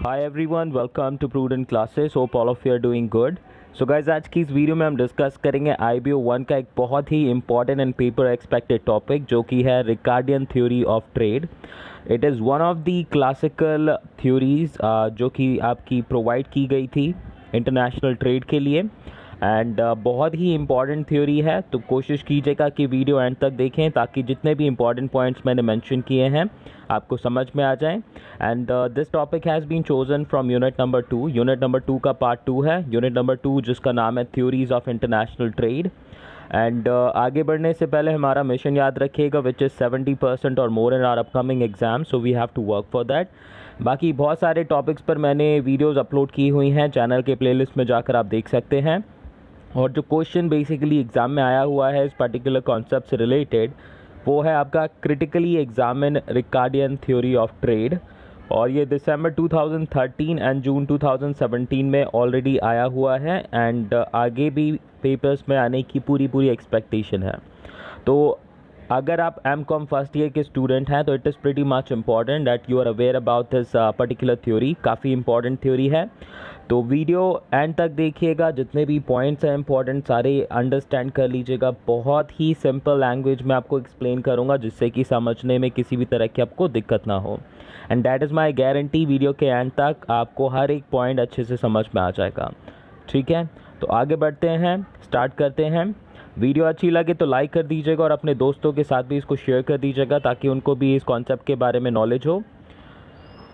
Hi everyone, welcome to prudent classes. Hope all of you are doing good. So guys, आज की इस video में हम discuss करेंगे IBO 1 का एक बहुत ही important and paper expected topic, जो कि है Ricardian theory of trade. It is one of the classical theories जो कि आपकी प्रोवाइड की गई थी इंटरनेशनल ट्रेड के लिए, एंड बहुत ही इंपॉर्टेंट थ्योरी है। तो कोशिश कीजिएगा कि वीडियो एंड तक देखें ताकि जितने भी इंपॉर्टेंट पॉइंट्स मैंने मेंशन किए हैं आपको समझ में आ जाएं। And this topic has been chosen from unit number 2। Unit number 2 का पार्ट 2 है। यूनिट नंबर 2 जिसका नाम है theories of international trade. And आगे बढ़ने से पहले हमारा मिशन याद रखिएगा, विच is 70% or more in our upcoming exam, so we have to work for that. बाकी बहुत सारे टॉपिक्स पर मैंने वीडियोज़ अपलोड की हुई हैं, चैनल के प्लेलिस्ट में जाकर आप देख सकते हैं। और जो क्वेश्चन बेसिकली एग्ज़ाम में आया हुआ है इस पर्टिकुलर कॉन्सेप्ट से रिलेटेड, वो है आपका critically examine Ricardian theory of trade. और ये दिसंबर 2013 एंड जून 2017 में ऑलरेडी आया हुआ है, एंड आगे भी पेपर्स में आने की पूरी एक्सपेक्टेशन है। तो अगर आप M.Com फर्स्ट ईयर के स्टूडेंट हैं तो it is pretty much important that you are aware about this particular theory. काफ़ी इंपॉर्टेंट थ्योरी है, तो वीडियो एंड तक देखिएगा। जितने भी पॉइंट्स हैं इंपॉर्टेंट सारे अंडरस्टैंड कर लीजिएगा। बहुत ही सिंपल लैंग्वेज में आपको एक्सप्लेन करूँगा जिससे कि समझने में किसी भी तरह की आपको दिक्कत ना हो, and that is my guarantee. Video के एंड तक आपको हर एक पॉइंट अच्छे से समझ में आ जाएगा। ठीक है, तो आगे बढ़ते हैं, स्टार्ट करते हैं। वीडियो अच्छी लगे तो लाइक कर दीजिएगा और अपने दोस्तों के साथ भी इसको शेयर कर दीजिएगा ताकि उनको भी इस कॉन्सेप्ट के बारे में नॉलेज हो।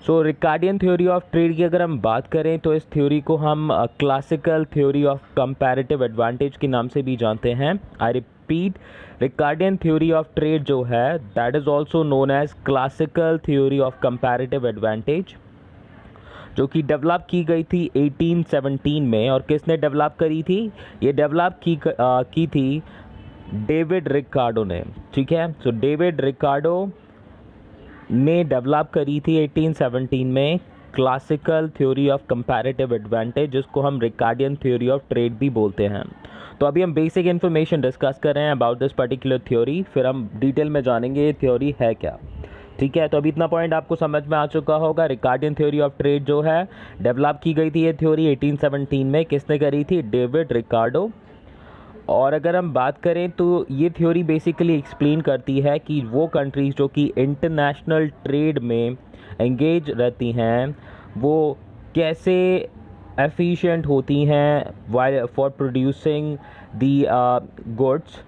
सो रिकार्डियन थ्योरी ऑफ ट्रेड की अगर हम बात करें तो इस थ्योरी को हम classical theory of comparative advantage के नाम से भी जानते हैं। I repeat, Ricardian theory of trade जो है that is also known as classical theory of comparative advantage, जो कि डेवलप की गई थी 1817 में। और किसने डेवलप करी थी? ये डेवलप की थी डेविड रिकार्डो ने। ठीक है, सो डेविड रिकार्डो ने डेवलप करी थी 1817 में classical theory of comparative advantage, जिसको हम रिकार्डियन थ्योरी ऑफ ट्रेड भी बोलते हैं। तो अभी हम बेसिक इन्फॉर्मेशन डिस्कस कर रहे हैं अबाउट दिस पर्टिकुलर थ्योरी, फिर हम डिटेल में जानेंगे ये थ्योरी है क्या। ठीक है, तो अभी इतना पॉइंट आपको समझ में आ चुका होगा। रिकार्डियन थ्योरी ऑफ ट्रेड जो है डेवलप की गई थी ये थ्योरी 1817 में। किसने करी थी? David Ricardo. और अगर हम बात करें तो ये थ्योरी बेसिकली एक्सप्लेन करती है कि वो कंट्रीज़ जो कि इंटरनेशनल ट्रेड में एंगेज रहती हैं वो कैसे एफिशिएंट होती हैं for producing the goods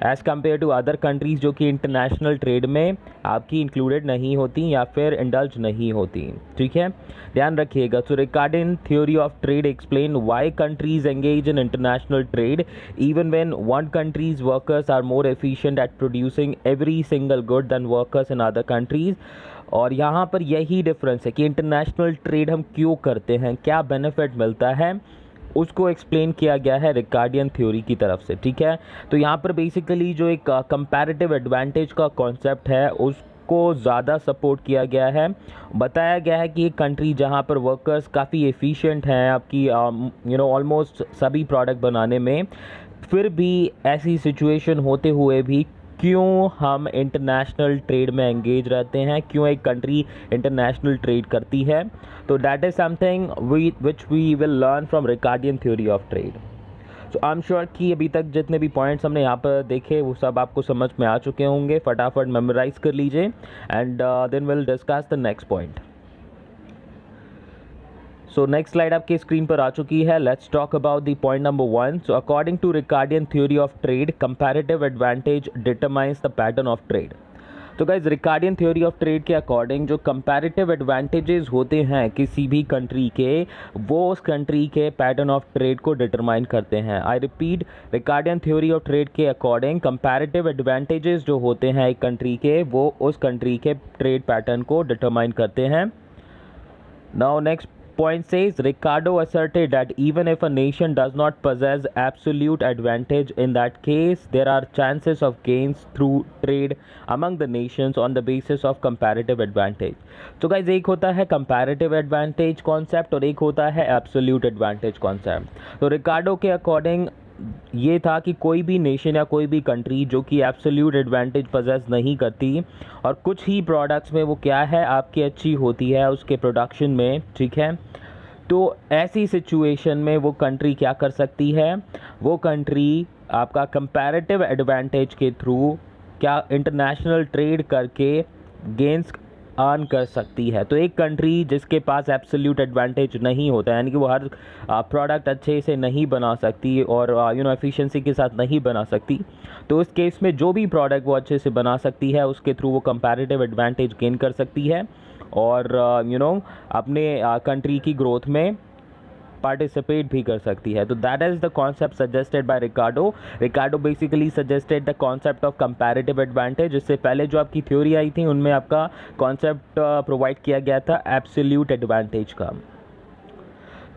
as compare to other countries जो कि इंटरनेशनल ट्रेड में आपकी इंक्लूडेड नहीं होती या फिर इंडल्ज नहीं होती। ठीक है, ध्यान रखिएगा। So Ricardian theory of trade explain why countries engage in international trade even when one country's workers are more efficient at producing every single good than workers in other countries. और यहाँ पर यही डिफरेंस है कि international trade हम क्यों करते हैं, क्या बेनिफिट मिलता है, उसको एक्सप्लेन किया गया है रिकार्डियन थ्योरी की तरफ से। ठीक है, तो यहाँ पर बेसिकली जो एक कंपैरेटिव एडवांटेज का कॉन्सेप्ट है उसको ज़्यादा सपोर्ट किया गया है। बताया गया है कि एक कंट्री जहाँ पर वर्कर्स काफ़ी एफिशिएंट हैं आपकी ऑलमोस्ट सभी प्रोडक्ट बनाने में, फिर भी ऐसी सिचुएशन होते हुए भी क्यों हम इंटरनेशनल ट्रेड में एंगेज रहते हैं, क्यों एक कंट्री इंटरनेशनल ट्रेड करती है। तो that is something which we will learn from Ricardian theory of trade. So I am sure कि अभी तक जितने भी पॉइंट्स हमने यहाँ पर देखे वो सब आपको समझ में आ चुके होंगे। फटाफट मेमोराइज कर लीजिए and then will discuss the next point. So next slide आपकी स्क्रीन पर आ चुकी है। Let's talk about the point number 1। So according to Ricardian theory of trade, comparative advantage determines the pattern of trade. तो guys, Ricardian theory of trade के according जो comparative advantages होते हैं किसी भी कंट्री के, वो उस कंट्री के पैटर्न ऑफ ट्रेड को डिटरमाइन करते हैं। I repeat, Ricardian theory of trade के अकॉर्डिंग कंपैरेटिव एडवांटेजेस जो होते हैं एक कंट्री के, वो उस कंट्री के ट्रेड पैटर्न को डिटरमाइन करते हैं। Now next point says Ricardo asserted that even if a nation does not possess absolute advantage, in that case there are chances of gains through trade among the nations on the basis of comparative advantage. तो guys, एक होता है comparative advantage concept और एक होता है absolute advantage concept। तो रिकार्डो के अकॉर्डिंग ये था कि कोई भी नेशन या कोई भी कंट्री जो कि एब्सोल्यूट एडवांटेज पजेस नहीं करती और कुछ ही प्रोडक्ट्स में वो क्या है आपकी अच्छी होती है उसके प्रोडक्शन में, ठीक है, तो ऐसी सिचुएशन में वो कंट्री क्या कर सकती है, वो कंट्री आपका कंपैरेटिव एडवांटेज के थ्रू क्या इंटरनेशनल ट्रेड करके गेंस अर्न कर सकती है। तो एक कंट्री जिसके पास एब्सोल्यूट एडवांटेज नहीं होता, यानी कि वो हर प्रोडक्ट अच्छे से नहीं बना सकती और एफिशिएंसी के साथ नहीं बना सकती, तो इस केस में जो भी प्रोडक्ट वो अच्छे से बना सकती है उसके थ्रू वो कंपैरेटिव एडवांटेज गेन कर सकती है और अपने कंट्री की ग्रोथ में पार्टिसिपेट भी कर सकती है। तो that is the concept suggested by Ricardo basically suggested the concept of comparative advantage. इससे पहले जो आपकी थ्योरी आई थी उनमें आपका कॉन्सेप्ट प्रोवाइड किया गया था एब्सोल्यूट एडवांटेज का।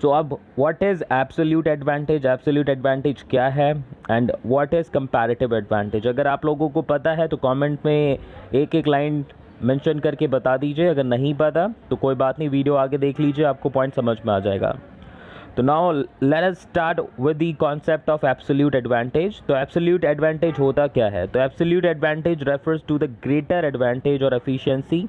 तो अब what is absolute advantage, absolute advantage क्या है and what is comparative advantage. अगर आप लोगों को पता है तो कमेंट में एक एक लाइन मेंशन करके बता दीजिए, अगर नहीं पता तो कोई बात नहीं, वीडियो आगे देख लीजिए, आपको पॉइंट समझ में आ जाएगा। तो now let us start with the concept of absolute advantage. तो एब्सोल्यूट एडवांटेज होता क्या है? तो absolute advantage refers to the greater advantage और efficiency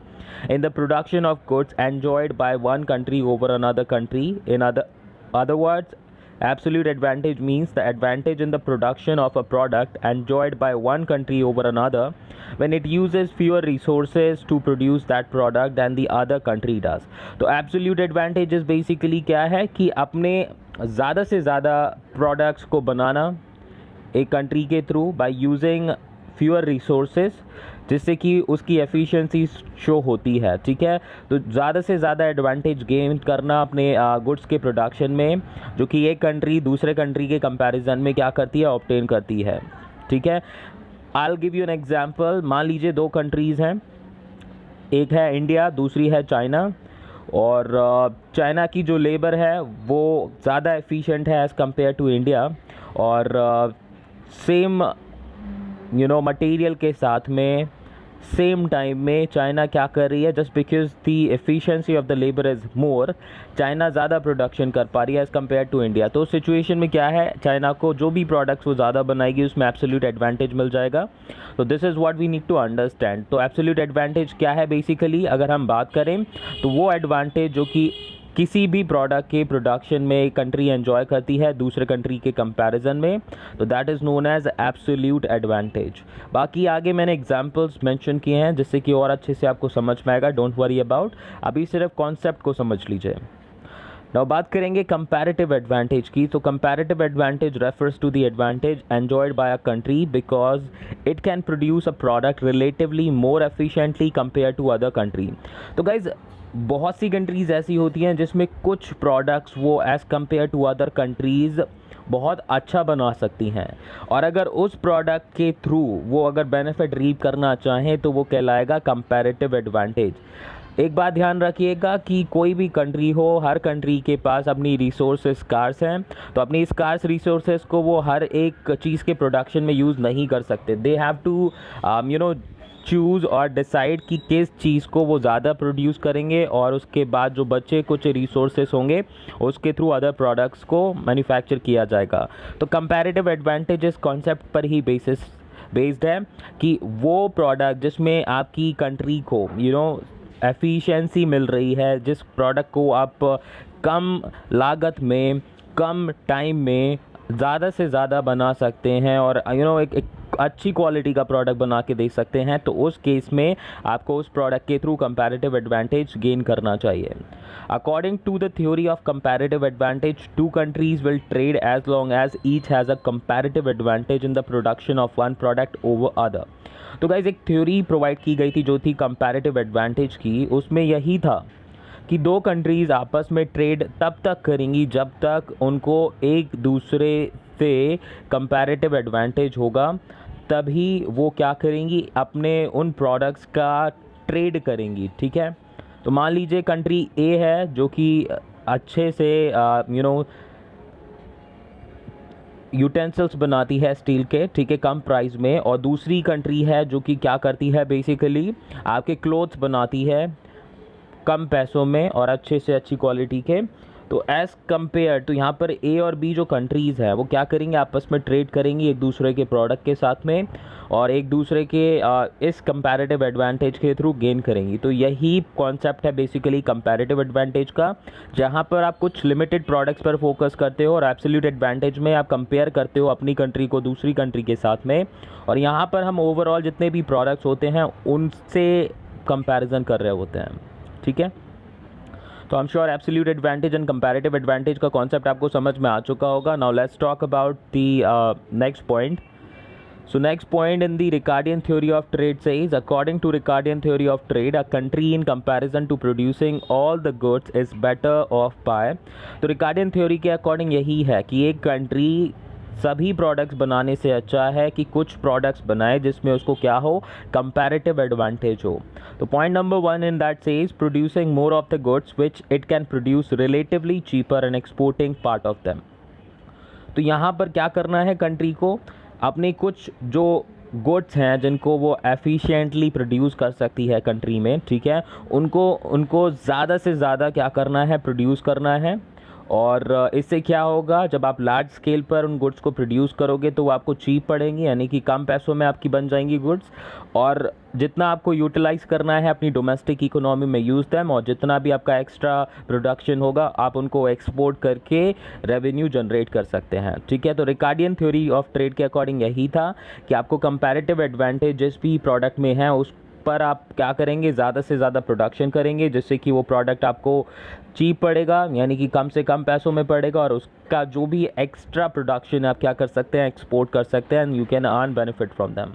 in the production of goods enjoyed by one country over another country. In other words, absolute advantage means the advantage in the production of a product enjoyed by one country over another when it uses fewer resources to produce that product than the other country does. तो absolute advantage is basically क्या है कि अपने ज़्यादा से ज़्यादा products को बनाना एक कंट्री के through by using fewer resources, जिससे कि उसकी एफिशिएंसी शो होती है, ठीक है। तो ज़्यादा से ज़्यादा एडवांटेज गेन करना अपने गुड्स के प्रोडक्शन में, जो कि एक कंट्री दूसरे कंट्री के कंपैरिजन में क्या करती है, ऑब्टेन करती है, ठीक है। I will give you an example. मान लीजिए दो कंट्रीज़ हैं, एक है इंडिया, दूसरी है चाइना, और चाइना की जो लेबर है वो ज़्यादा एफिशिएंट है एज़ कम्पेयर टू इंडिया, और सेम मटेरियल के साथ में सेम टाइम में चाइना क्या कर रही है, just because the efficiency of the labour is more, China ज़्यादा प्रोडक्शन कर पा रही है एज़ कम्पेयर टू इंडिया। तो उस सिचुएशन में क्या है, चाइना को जो भी प्रोडक्ट्स वो ज़्यादा बनाएगी उसमें एब्सोल्यूट एडवांटेज मिल जाएगा। तो this is what we need to understand. तो एब्सोल्यूट एडवांटेज क्या है बेसिकली, अगर हम बात करें तो वो एडवांटेज जो कि किसी भी प्रोडक्ट के प्रोडक्शन में एक कंट्री एंजॉय करती है दूसरे कंट्री के कंपैरिजन में, तो that is known as absolute advantage. बाकी आगे मैंने एग्जांपल्स मेंशन किए हैं जिससे कि और अच्छे से आपको समझ में आएगा, डोंट वरी अबाउट, अभी सिर्फ कॉन्सेप्ट को समझ लीजिए। नाउ बात करेंगे कंपैरेटिव एडवांटेज की। तो comparative advantage refers to the advantage enjoyed by a country because it can produce a product relatively more efficiently compare to other country. तो गाइज बहुत सी कंट्रीज़ ऐसी होती हैं जिसमें कुछ प्रोडक्ट्स वो as compare to other countries बहुत अच्छा बना सकती हैं, और अगर उस प्रोडक्ट के थ्रू वो अगर बेनिफिट रीप करना चाहें तो वो कहलाएगा कंपैरेटिव एडवांटेज। एक बात ध्यान रखिएगा कि कोई भी कंट्री हो, हर कंट्री के पास अपनी रिसोर्सेज स्कार्स हैं, तो अपनी स्कार्स रिसोर्सेज को वो हर एक चीज़ के प्रोडक्शन में यूज़ नहीं कर सकते। दे हैव टू चूज़ और डिसाइड कि किस चीज़ को वो ज़्यादा प्रोड्यूस करेंगे, और उसके बाद जो बचे कुछ रिसोर्सेस होंगे उसके थ्रू अदर प्रोडक्ट्स को मैन्युफैक्चर किया जाएगा। तो कंपैरेटिव एडवांटेज इस कॉन्सेप्ट पर ही बेस्ड है कि वो प्रोडक्ट जिसमें आपकी कंट्री को एफिशिएंसी मिल रही है, जिस प्रोडक्ट को आप कम लागत में कम टाइम में ज़्यादा से ज़्यादा बना सकते हैं और एक अच्छी क्वालिटी का प्रोडक्ट बना के दे सकते हैं, तो उस केस में आपको उस प्रोडक्ट के थ्रू कंपैरेटिव एडवांटेज गेन करना चाहिए। According to the theory of comparative advantage, two countries will trade as long as each has a comparative advantage in the production of one product over other. तो guys एक theory provide की गई थी जो थी comparative advantage की, उसमें यही था कि दो कंट्रीज़ आपस में ट्रेड तब तक करेंगी जब तक उनको एक दूसरे से कंपैरेटिव एडवांटेज होगा, तभी वो क्या करेंगी, अपने उन प्रोडक्ट्स का ट्रेड करेंगी, ठीक है। तो मान लीजिए कंट्री ए है जो कि अच्छे से यूटेंसिल्स बनाती है स्टील के, ठीक है, कम प्राइस में, और दूसरी कंट्री है जो कि क्या करती है बेसिकली आपके क्लोथ्स बनाती है कम पैसों में और अच्छे से अच्छी क्वालिटी के। तो एज़ कम्पेयर तो यहाँ पर ए और बी जो कंट्रीज़ हैं वो क्या करेंगे, आपस में ट्रेड करेंगी एक दूसरे के प्रोडक्ट के साथ में और एक दूसरे के इस कंपैरेटिव एडवांटेज के थ्रू गेन करेंगी। तो यही कॉन्सेप्ट है बेसिकली कंपैरेटिव एडवांटेज का, जहाँ पर आप कुछ लिमिटेड प्रोडक्ट्स पर फोकस करते हो और एब्सोल्यूट एडवांटेज में आप कंपेयर करते हो अपनी कंट्री को दूसरी कंट्री के साथ में, और यहाँ पर हम ओवरऑल जितने भी प्रोडक्ट्स होते हैं उनसे कंपैरिजन कर रहे होते हैं। ठीक है, तो I am sure absolute advantage and comparative advantage का कॉन्सेप्ट आपको समझ में आ चुका होगा। Now let's talk about the next point. So next point in the Ricardian theory of trade says, according to Ricardian theory of trade, a country in comparison to producing all the goods is better off by. तो Ricardian theory के according यही है कि एक country सभी products बनाने से अच्छा है कि कुछ प्रोडक्ट्स बनाए जिसमें उसको क्या हो, कंपैरेटिव एडवांटेज हो। तो point number 1 in that says producing more of the goods which it can produce relatively cheaper and exporting part of them. तो यहाँ पर क्या करना है कंट्री को, अपने कुछ जो गुड्स हैं जिनको वो एफिशिएंटली प्रोड्यूस कर सकती है कंट्री में, ठीक है, उनको ज़्यादा से ज़्यादा क्या करना है, प्रोड्यूस करना है। और इससे क्या होगा, जब आप लार्ज स्केल पर उन गुड्स को प्रोड्यूस करोगे तो वो आपको चीप पड़ेंगी, यानी कि कम पैसों में आपकी बन जाएंगी गुड्स। और जितना आपको यूटिलाइज़ करना है अपनी डोमेस्टिक इकोनॉमी में यूज़ दैम, और जितना भी आपका एक्स्ट्रा प्रोडक्शन होगा आप उनको एक्सपोर्ट करके रेवेन्यू जनरेट कर सकते हैं। ठीक है, तो रिकार्डियन थ्योरी ऑफ ट्रेड के अकॉर्डिंग यही था कि आपको कंपैरेटिव एडवांटेज जिस भी प्रोडक्ट में है उस पर आप क्या करेंगे, ज़्यादा से ज़्यादा प्रोडक्शन करेंगे जिससे कि वो प्रोडक्ट आपको चीप पड़ेगा, यानी कि कम से कम पैसों में पड़ेगा, और उसका जो भी एक्स्ट्रा प्रोडक्शन आप क्या कर सकते हैं, एक्सपोर्ट कर सकते हैं, and you can earn benefit from them.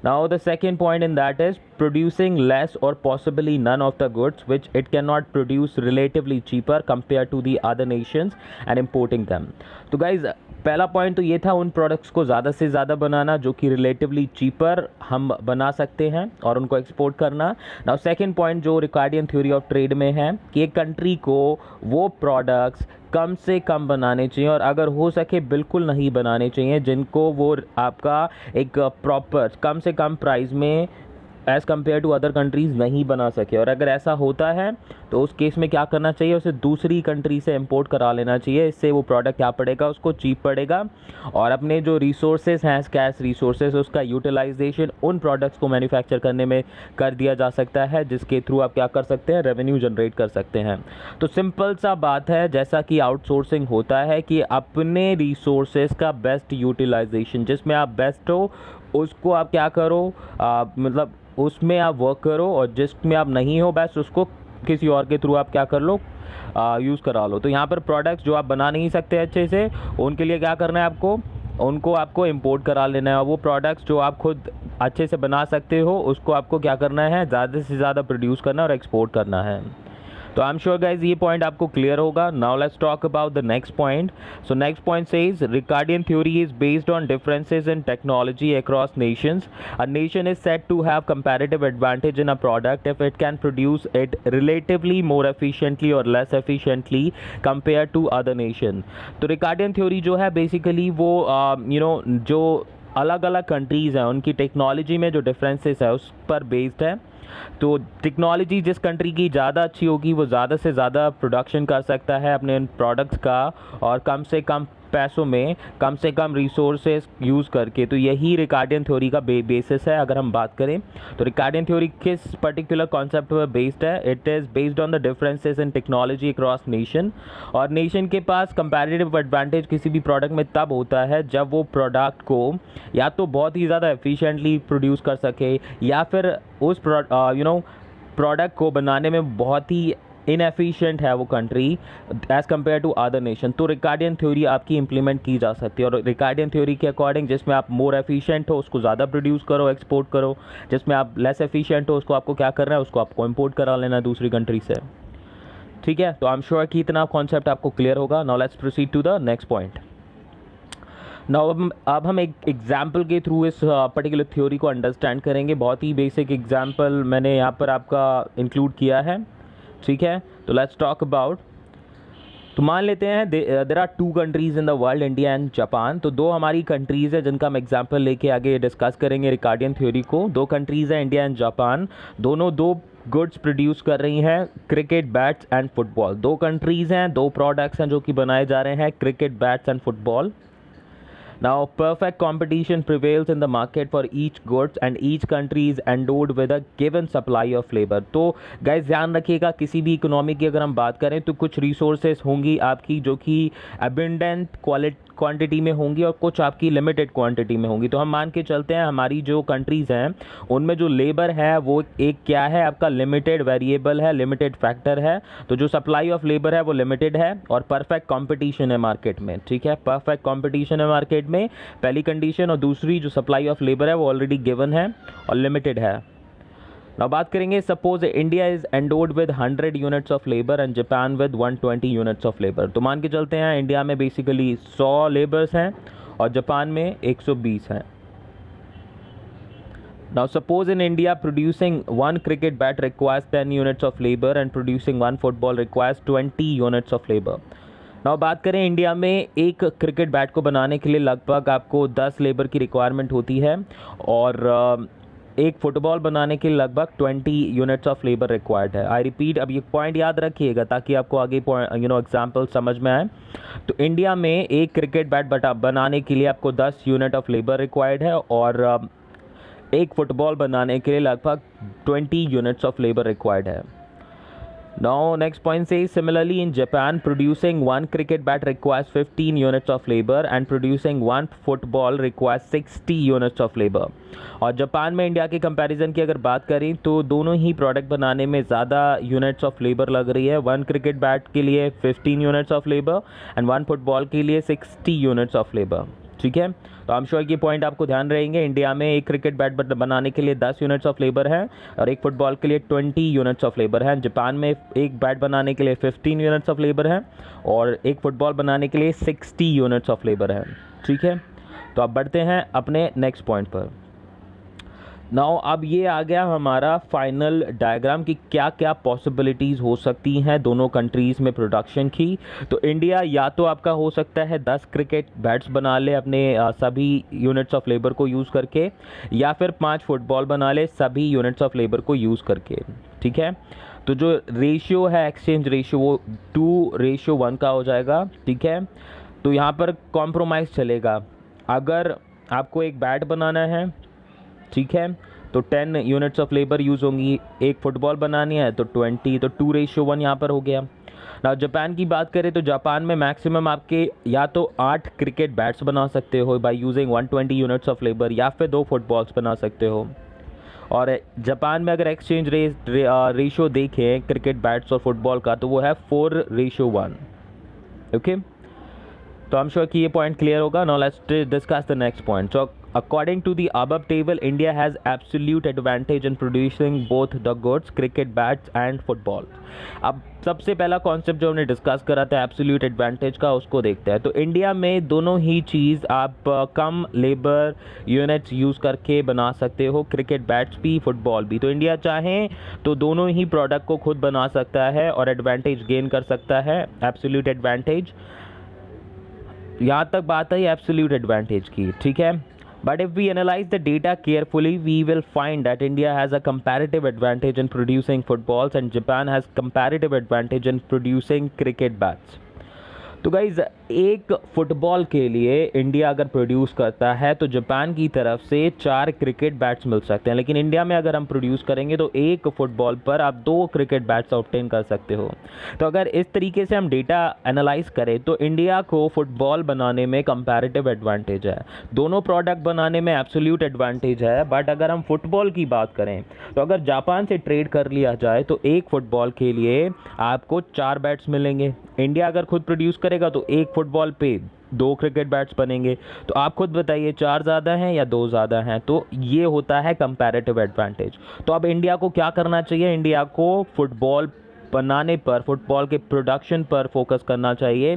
Now the second point in that is producing less or possibly none of the goods which it cannot produce relatively cheaper compared to the other nations and importing them. तो guys पहला point तो ये था उन products को ज़्यादा से ज़्यादा बनाना जो कि रिलेटिवली चीपर हम बना सकते हैं और उनको एक्सपोर्ट करना। नाउ सेकंड पॉइंट जो रिकार्डियन थ्योरी ऑफ ट्रेड में है कि एक कंट्री को वो प्रोडक्ट्स कम से कम बनाने चाहिए और अगर हो सके बिल्कुल नहीं बनाने चाहिए जिनको वो आपका एक प्रॉपर कम से कम प्राइस में as compare to other countries नहीं बना सके। और अगर ऐसा होता है तो उस केस में क्या करना चाहिए, उसे दूसरी कंट्री से इंपोर्ट करा लेना चाहिए। इससे वो प्रोडक्ट क्या पड़ेगा, उसको चीप पड़ेगा और अपने जो रिसोर्सेज हैं, स्कैर्स रिसोर्सेज, उसका यूटिलाइजेशन उन प्रोडक्ट्स को मैन्युफैक्चर करने में कर दिया जा सकता है, जिसके थ्रू आप क्या कर सकते हैं, रेवेन्यू जनरेट कर सकते हैं। तो सिंपल सा बात है, जैसा कि आउटसोर्सिंग होता है कि अपने रिसोर्सेज का बेस्ट यूटिलाइजेशन, जिसमें आप बेस्ट हो उसको आप क्या करो, मतलब उसमें आप वर्क करो, और जिसमें आप नहीं हो बेस्ट उसको किसी और के थ्रू आप क्या कर लो, यूज़ करा लो। तो यहाँ पर प्रोडक्ट्स जो आप बना नहीं सकते अच्छे से, उनके लिए क्या करना है आपको, उनको आपको इंपोर्ट करा लेना है। और वो प्रोडक्ट्स जो आप खुद अच्छे से बना सकते हो उसको आपको क्या करना है, ज़्यादा से ज़्यादा प्रोड्यूस करना और एक्सपोर्ट करना है। तो आई एम श्योर गाइज ये पॉइंट आपको क्लियर होगा। Now let's talk about the next point. So next point says Ricardian theory is based on differences in technology across nations. A nation is said to have comparative advantage in a product if it can produce it relatively more efficiently or less efficiently compare to other nation. तो Ricardian theory जो है basically वो जो अलग अलग countries हैं उनकी technology में जो डिफरेंसेस है उस पर बेस्ड है। तो टेक्नोलॉजी जिस कंट्री की ज़्यादा अच्छी होगी वो ज़्यादा से ज़्यादा प्रोडक्शन कर सकता है अपने उन प्रोडक्ट्स का, और कम से कम पैसों में कम से कम रिसोर्सेज यूज़ करके। तो यही रिकार्डियन थ्योरी का बेसिस है। अगर हम बात करें तो रिकार्डियन थ्योरी किस पर्टिकुलर कॉन्सेप्ट पर बेस्ड है, it is based on the differences in technology across nation. और नेशन के पास कंपैरेटिव एडवांटेज किसी भी प्रोडक्ट में तब होता है जब वो प्रोडक्ट को या तो बहुत ही ज़्यादा एफिशिएंटली प्रोड्यूस कर सके या फिर उस प्रोडक्ट को बनाने में बहुत ही इनएफिशिएंट है वो country as compare to other nation. तो रिकार्डियन थ्योरी आपकी इंप्लीमेंट की जा सकती है। और रिकार्डियन थ्योरी के अकॉर्डिंग जिसमें आप मोर एफिशिएंट हो उसको ज़्यादा प्रोड्यूस करो, एक्सपोर्ट करो, जिसमें आप लेस एफिशिएंट हो उसको आपको क्या करना है, उसको आपको इंपोर्ट करा लेना है दूसरी कंट्री से। ठीक है, तो आई एम श्योर कि इतना कॉन्सेप्ट आपको क्लियर होगा। Now let's proceed to the next point. Now अब हम एक एग्जाम्पल के थ्रू इस पर्टिकुलर थ्योरी को अंडरस्टैंड करेंगे। बहुत ही बेसिक एग्जाम्पल मैंने यहाँ पर आपका इंक्लूड किया है। ठीक है, तो लेट्स टॉक अबाउट। तो मान लेते हैं there are 2 countries in the world, India and Japan. तो 2 हमारी कंट्रीज़ है जिनका हम एग्जांपल लेके आगे डिस्कस करेंगे रिकार्डियन थ्योरी को। 2 कंट्रीज़ हैं, इंडिया एंड जापान। दोनों 2 गुड्स प्रोड्यूस कर रही हैं, क्रिकेट बैट्स एंड फुटबॉल। दो कंट्रीज़ हैं, दो प्रोडक्ट्स हैं जो कि बनाए जा रहे हैं, cricket bats and football. Now, perfect competition prevails in the market for each goods and each country is endowed with a given supply of labor। तो गाइस ध्यान रखिएगा, किसी भी इकोनॉमी की अगर हम बात करें तो कुछ रिसोर्सेज होंगी आपकी जो कि अबेंडेंट क्वांटिटी में होंगी और कुछ आपकी लिमिटेड क्वांटिटी में होंगी। तो हम मान के चलते हैं हमारी जो कंट्रीज़ हैं उनमें जो लेबर है वो एक क्या है, आपका लिमिटेड वेरिएबल है, लिमिटेड फैक्टर है। तो जो सप्लाई ऑफ लेबर है वो लिमिटेड है और परफेक्ट कंपटीशन है मार्केट में। ठीक है, परफेक्ट कंपटीशन है मार्केट में, पहली कंडीशन। और दूसरी जो सप्लाई ऑफ लेबर है वो ऑलरेडी गिवन है और लिमिटेड है। नाउ बात करेंगे, suppose India is endowed with 100 units of labour and Japan with 120 units of labour. तो मान के चलते हैं इंडिया में बेसिकली 100 लेबर्स हैं और जापान में 120 हैं। Now suppose in India producing one cricket bat requires 10 units of labor and producing one football requires 20 units of labor। Now बात करें इंडिया में एक क्रिकेट बैट को बनाने के लिए लगभग आपको 10 लेबर की रिक्वायरमेंट होती है और एक फुटबॉल बनाने के लिए लगभग 20 यूनिट्स ऑफ लेबर रिक्वायर्ड है। आई रिपीट, अब ये पॉइंट याद रखिएगा ताकि आपको आगे एग्जांपल समझ में आए। तो इंडिया में एक क्रिकेट बैट बनाने के लिए आपको 10 यूनिट ऑफ लेबर रिक्वायर्ड है और एक फुटबॉल बनाने के लिए लगभग 20 यूनिट्स ऑफ लेबर रिक्वायर्ड है। Now next point says similarly in Japan producing one cricket bat requires 15 units of labor and producing one football requires 60 units of labor। और Japan में इंडिया के कंपैरिजन की अगर बात करें तो दोनों ही प्रोडक्ट बनाने में ज़्यादा यूनिट्स ऑफ लेबर लग रही है। वन क्रिकेट बैट के लिए 15 units of labour and one football के लिए 60 यूनिट्स ऑफ लेबर। ठीक है, तो आई एम श्योर कि पॉइंट आपको ध्यान रहेंगे। इंडिया में एक क्रिकेट बैट बनाने के लिए 10 यूनिट्स ऑफ लेबर है और एक फुटबॉल के लिए 20 यूनिट्स ऑफ लेबर है। जापान में एक बैट बनाने के लिए 15 यूनिट्स ऑफ लेबर है और एक फुटबॉल बनाने के लिए 60 यूनिट्स ऑफ लेबर है। ठीक है, तो अब बढ़ते हैं अपने नेक्स्ट पॉइंट पर। नाउ अब ये आ गया हमारा फाइनल डायग्राम कि क्या क्या पॉसिबिलिटीज़ हो सकती हैं दोनों कंट्रीज़ में प्रोडक्शन की। तो इंडिया या तो आपका हो सकता है 10 क्रिकेट बैट्स बना ले अपने सभी यूनिट्स ऑफ लेबर को यूज़ करके, या फिर 5 फुटबॉल बना ले सभी यूनिट्स ऑफ लेबर को यूज़ करके। ठीक है, तो जो रेशियो है एक्सचेंज रेशियो वो 2:1 का हो जाएगा। ठीक है, तो यहाँ पर कॉम्प्रोमाइज़ चलेगा। अगर आपको एक बैट बनाना है, ठीक है, तो 10 यूनिट्स ऑफ लेबर यूज़ होंगी। एक फुटबॉल बनानी है तो 20, तो 2:1 यहाँ पर हो गया। ना जापान की बात करें तो जापान में मैक्सिमम आपके या तो 8 क्रिकेट बैट्स बना सकते हो by using 120 units of labour, या फिर 2 फुटबॉल्स बना सकते हो। और जापान में अगर एक्सचेंज रेशियो देखें क्रिकेट बैट्स और फुटबॉल का तो वो है 4:1। ओके, तो आई एम श्योर कि ये पॉइंट क्लियर होगा। Now let's discuss the next point. So according to the above table, India has absolute advantage in producing both the goods, cricket bats and football। अब सबसे पहला concept जो हमने discuss करा था एब्सोल्यूट एडवांटेज का, उसको देखते हैं। तो इंडिया में दोनों ही चीज़ आप कम लेबर यूनिट्स यूज़ करके बना सकते हो, क्रिकेट बैट्स भी फुटबॉल भी। तो इंडिया चाहे तो दोनों ही प्रोडक्ट को खुद बना सकता है और एडवांटेज गेन कर सकता है, एब्सोल्यूट एडवांटेज। यहाँ तक बात है एब्सोल्यूट एडवांटेज की। ठीक है, but if we analyze the data carefully we will find that India has a comparative advantage in producing footballs and Japan has comparative advantage in producing cricket bats। तो guys एक football के लिए India अगर produce करता है तो Japan की तरफ से 4 क्रिकेट बैट्स मिल सकते हैं, लेकिन इंडिया में अगर हम प्रोड्यूस करेंगे तो एक फुटबॉल पर आप 2 क्रिकेट बैट्स ऑब्टेन कर सकते हो। तो अगर इस तरीके से हम डेटा एनालाइज करें तो इंडिया को फुटबॉल बनाने में कंपैरेटिव एडवांटेज है, दोनों प्रोडक्ट बनाने में एब्सोल्यूट एडवांटेज है। बट अगर हम फुटबॉल की बात करें तो अगर जापान से ट्रेड कर लिया जाए तो एक फुटबॉल के लिए आपको 4 बैट्स मिलेंगे। इंडिया अगर खुद प्रोड्यूस करेगा तो एक फुटबॉल पे 2 क्रिकेट बैट्स बनेंगे। तो आप खुद बताइए 4 ज़्यादा हैं या 2 ज़्यादा हैं? तो ये होता है कंपैरेटिव एडवांटेज। तो अब इंडिया को क्या करना चाहिए? इंडिया को फुटबॉल बनाने पर, फुटबॉल के प्रोडक्शन पर फोकस करना चाहिए।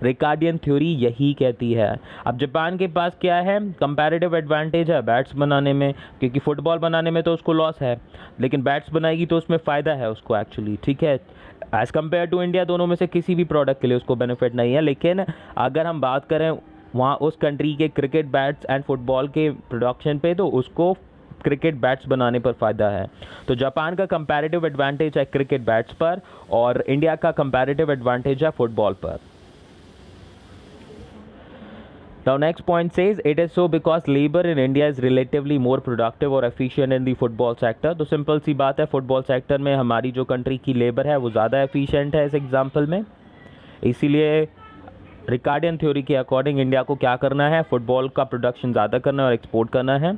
रिकार्डियन थ्योरी यही कहती है। अब जापान के पास क्या है? कंपैरेटिव एडवांटेज है बैट्स बनाने में, क्योंकि फुटबॉल बनाने में तो उसको लॉस है, लेकिन बैट्स बनाएगी तो उसमें फ़ायदा है उसको एक्चुअली। ठीक है, एज़ कम्पेयर टू इंडिया दोनों में से किसी भी प्रोडक्ट के लिए उसको बेनिफिट नहीं है। लेकिन अगर हम बात करें वहाँ उस कंट्री के क्रिकेट बैट्स एंड फुटबॉल के प्रोडक्शन पे तो उसको क्रिकेट बैट्स बनाने पर फ़ायदा है। तो जापान का कंपैरेटिव एडवांटेज है क्रिकेट बैट्स पर और इंडिया का कंपैरेटिव एडवांटेज है फुटबॉल पर। Now next point says it is so because labor in India is relatively more productive or efficient in the football sector। तो सिंपल सी बात है, फुटबॉल सेक्टर में हमारी जो कंट्री की लेबर है वो ज़्यादा एफिशिएंट है इस एग्जाम्पल में, इसीलिए रिकार्डियन थ्योरी के अकॉर्डिंग इंडिया को क्या करना है, फुटबॉल का प्रोडक्शन ज़्यादा करना है और एक्सपोर्ट करना है।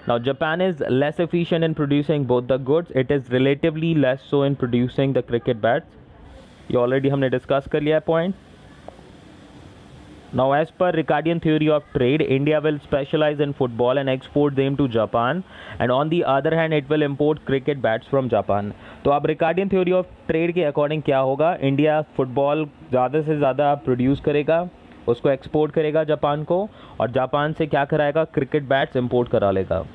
Now Japan is less efficient in producing both the goods, it is relatively less so in producing the cricket bats. ये ऑलरेडी हमने डिस्कस कर लिया है point. Now as per Ricardian theory of trade, India will specialize in football and export them to Japan, and on the other hand it will import cricket bats from Japan। तो अब Ricardian theory of trade के according क्या होगा, India football ज़्यादा से ज़्यादा produce करेगा, उसको एक्सपोर्ट करेगा जापान को, और जापान से क्या कराएगा, क्रिकेट बैट्स इंपोर्ट करा लेगा।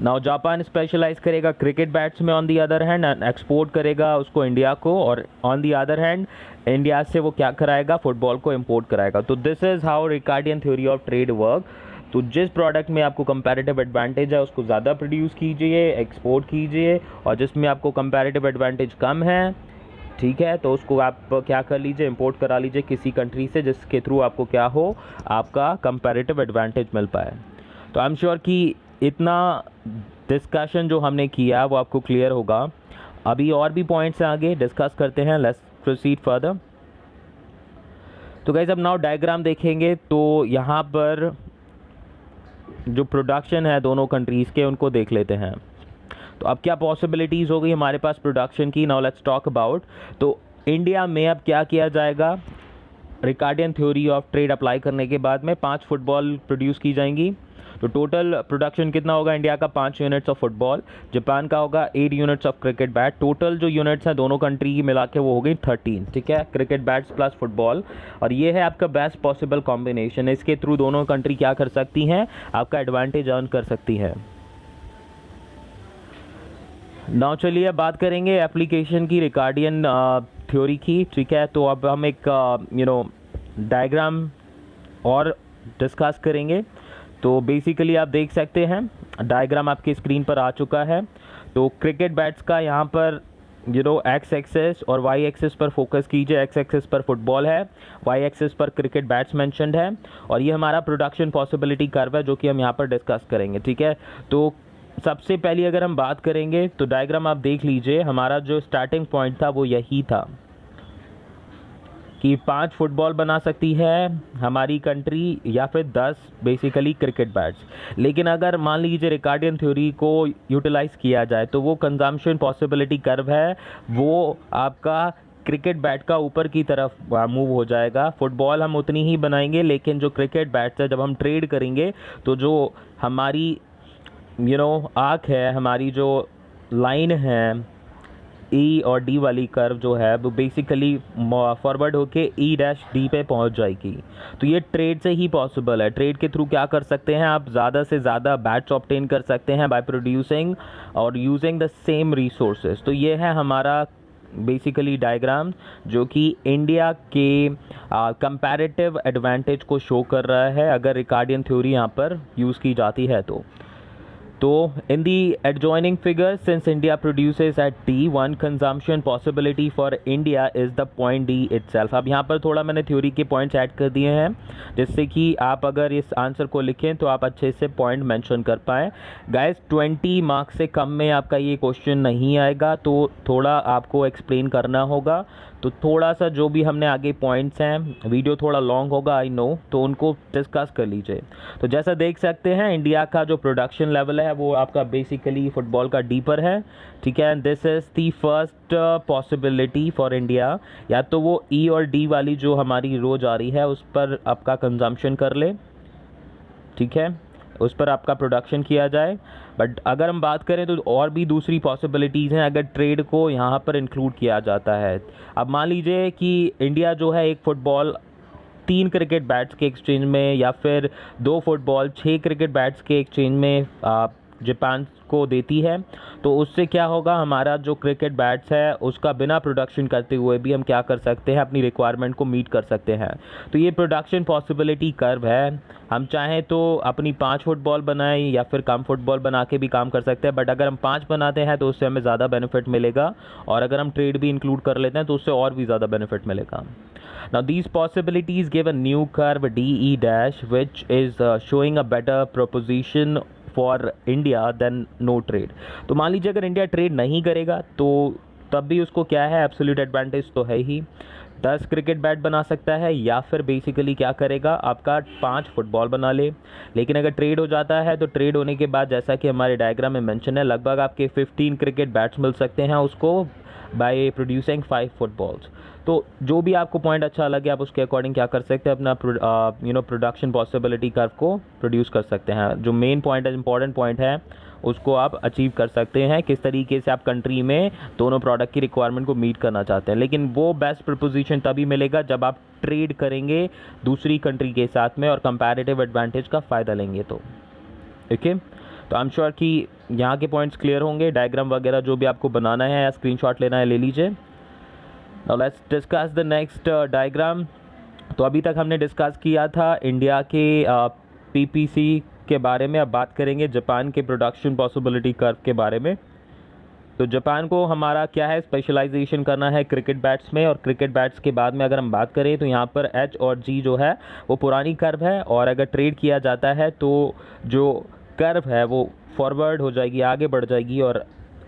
नाउ जापान स्पेशलाइज करेगा क्रिकेट बैट्स में on the other hand, export करेगा उसको इंडिया को, और on the other hand India से वो क्या कराएगा, फुटबॉल को इंपोर्ट कराएगा। तो this is how Ricardian theory of trade work. तो जिस प्रोडक्ट में आपको कंपैरेटिव एडवांटेज है उसको ज़्यादा प्रोड्यूस कीजिए, एक्सपोर्ट कीजिए, और जिसमें आपको कंपैरेटिव एडवांटेज कम है, ठीक है, तो उसको आप क्या कर लीजिए, इंपोर्ट करा लीजिए किसी कंट्री से जिसके थ्रू आपको क्या हो, आपका कंपैरेटिव एडवांटेज मिल पाए। तो आई एम श्योर कि इतना डिस्कशन जो हमने किया वो आपको क्लियर होगा। अभी और भी पॉइंट्स आगे डिस्कस करते हैं, लेट्स प्रोसीड फर्दर। तो गाइस अब नाउ डायग्राम देखेंगे, तो यहाँ पर जो प्रोडक्शन है दोनों कंट्रीज़ के उनको देख लेते हैं। तो अब क्या पॉसिबिलिटीज़ हो गई हमारे पास प्रोडक्शन की, नाउ लेट्स टॉक अबाउट। तो इंडिया में अब क्या किया जाएगा, Ricardian theory of trade apply करने के बाद में 5 फुटबॉल प्रोड्यूस की जाएंगी। तो टोटल प्रोडक्शन कितना होगा इंडिया का, 5 यूनिट्स ऑफ फुटबॉल, जापान का होगा 8 units of cricket bat. Total जो यूनिट्स हैं दोनों कंट्री की मिला के वो हो गई 13, ठीक है, क्रिकेट बैट्स प्लस फुटबॉल। और ये है आपका बेस्ट पॉसिबल कॉम्बिनेशन, इसके थ्रू दोनों कंट्री क्या कर सकती हैं, आपका एडवांटेज अर्न कर सकती हैं। नाउ चलिए बात करेंगे एप्लीकेशन की रिकार्डियन थ्योरी की, ठीक है। तो अब हम एक डायग्राम और डिस्कस करेंगे। तो बेसिकली आप देख सकते हैं डायग्राम आपकी स्क्रीन पर आ चुका है। तो क्रिकेट बैट्स का यहाँ पर एक्स एक्सेस और वाई एक्सेस पर फोकस कीजिए। एक्स एक्सेस पर फुटबॉल है, वाई एक्सेस पर क्रिकेट बैट्स मेंशन्ड है, और ये हमारा प्रोडक्शन पॉसिबिलिटी कर्व है जो कि हम यहाँ पर डिस्कस करेंगे, ठीक है। तो सबसे पहले अगर हम बात करेंगे तो डायग्राम आप देख लीजिए, हमारा जो स्टार्टिंग पॉइंट था वो यही था कि 5 फुटबॉल बना सकती है हमारी कंट्री या फिर 10 बेसिकली क्रिकेट बैट्स। लेकिन अगर मान लीजिए रिकार्डियन थ्योरी को यूटिलाइज़ किया जाए तो वो कंजम्पशन पॉसिबिलिटी कर्व है वो आपका क्रिकेट बैट का ऊपर की तरफ मूव हो जाएगा। फुटबॉल हम उतनी ही बनाएंगे, लेकिन जो क्रिकेट बैट्स है जब हम ट्रेड करेंगे तो जो हमारी आर्क है, हमारी जो लाइन है ई और डी वाली कर्व जो है वो बेसिकली फॉरवर्ड होके ई डैश डी पे पहुंच जाएगी। तो ये ट्रेड से ही पॉसिबल है। ट्रेड के थ्रू क्या कर सकते हैं आप, ज़्यादा से ज़्यादा बैट्स ऑब्टेन कर सकते हैं बाय प्रोड्यूसिंग और यूजिंग द सेम रिसोर्सेज। तो ये है हमारा बेसिकली डायग्राम जो कि इंडिया के कंपैरेटिव एडवांटेज को शो कर रहा है अगर रिकार्डियन थ्योरी यहाँ पर यूज़ की जाती है तो in the adjoining figure, since India produces at D, one consumption possibility for India is the point D itself। अब यहाँ पर थोड़ा मैंने थ्योरी के पॉइंट्स ऐड कर दिए हैं जिससे कि आप अगर इस आंसर को लिखें तो आप अच्छे से पॉइंट मेंशन कर पाएँ। गाइस 20 मार्क्स से कम में आपका ये क्वेश्चन नहीं आएगा, तो थोड़ा आपको एक्सप्लेन करना होगा। तो थोड़ा सा जो भी हमने आगे पॉइंट्स हैं, वीडियो थोड़ा लॉन्ग होगा आई नो, तो उनको डिस्कस कर लीजिए। तो जैसा देख सकते हैं इंडिया का जो प्रोडक्शन लेवल है वो आपका बेसिकली फुटबॉल का डी पर है, ठीक है। This is the first possibility for India, या तो वो ई और डी वाली जो हमारी रोज आ रही है उस पर आपका कंजम्पशन कर ले, ठीक है, उस पर आपका प्रोडक्शन किया जाए। बट अगर हम बात करें तो और भी दूसरी पॉसिबिलिटीज़ हैं अगर ट्रेड को यहाँ पर इंक्लूड किया जाता है। अब मान लीजिए कि इंडिया जो है एक फुटबॉल 3 क्रिकेट बैट्स के एक्सचेंज में या फिर 2 फुटबॉल 6 क्रिकेट बैट्स के एक्सचेंज में जापान को देती है, तो उससे क्या होगा, हमारा जो क्रिकेट बैट्स है उसका बिना प्रोडक्शन करते हुए भी हम क्या कर सकते हैं, अपनी रिक्वायरमेंट को मीट कर सकते हैं। तो ये प्रोडक्शन पॉसिबिलिटी कर्व है। हम चाहें तो अपनी 5 फुटबॉल बनाएं या फिर कम फुटबॉल बना के भी काम कर सकते हैं, बट अगर हम 5 बनाते हैं तो उससे हमें ज़्यादा बेनिफिट मिलेगा, और अगर हम ट्रेड भी इंक्लूड कर लेते हैं तो उससे और भी ज़्यादा बेनिफिट मिलेगा। Now these possibilities give a new curve DE dash which is showing a better proposition for India than no trade। तो मान लीजिए अगर इंडिया ट्रेड नहीं करेगा तो तब भी उसको क्या है, एब्सोल्यूट एडवांटेज तो है ही, 10 क्रिकेट बैट बना सकता है, या फिर बेसिकली क्या करेगा, आपका 5 फुटबॉल बना ले। लेकिन अगर ट्रेड हो जाता है तो ट्रेड होने के बाद जैसा कि हमारे डायग्राम में मेंशन है, लगभग आपके 15 क्रिकेट बैट्स मिल सकते हैं उसको बाय प्रोड्यूसिंग 5 फुटबॉल्स। तो जो भी आपको पॉइंट अच्छा लगे आप उसके अकॉर्डिंग क्या कर सकते हैं, अपना प्रोडक्शन पॉसिबिलिटी कर्व को प्रोड्यूस कर सकते हैं। जो मेन पॉइंट है, इंपॉर्टेंट पॉइंट है, उसको आप अचीव कर सकते हैं, किस तरीके से आप कंट्री में दोनों प्रोडक्ट की रिक्वायरमेंट को मीट करना चाहते हैं। लेकिन वो बेस्ट प्रपोजिशन तभी मिलेगा जब आप ट्रेड करेंगे दूसरी कंट्री के साथ में और कंपैरेटिव एडवांटेज का फ़ायदा लेंगे। तो ओके, तो आई एम श्योर कि यहाँ के पॉइंट्स क्लियर होंगे। डायग्राम वगैरह जो भी आपको बनाना है या स्क्रीनशॉट लेना है ले लीजिए। Now let's discuss the next diagram. तो अभी तक हमने डिस्कस किया था इंडिया के पीपीसी के बारे में। अब बात करेंगे जापान के प्रोडक्शन पॉसिबिलिटी कर्व के बारे में। तो जापान को हमारा क्या है, स्पेशलाइजेशन करना है क्रिकेट बैट्स में, और क्रिकेट बैट्स के बाद में अगर हम बात करें तो यहाँ पर एच और जी जो है वो पुरानी कर्व है, और अगर ट्रेड किया जाता है तो जो कर्व है वो फॉरवर्ड हो जाएगी, आगे बढ़ जाएगी, और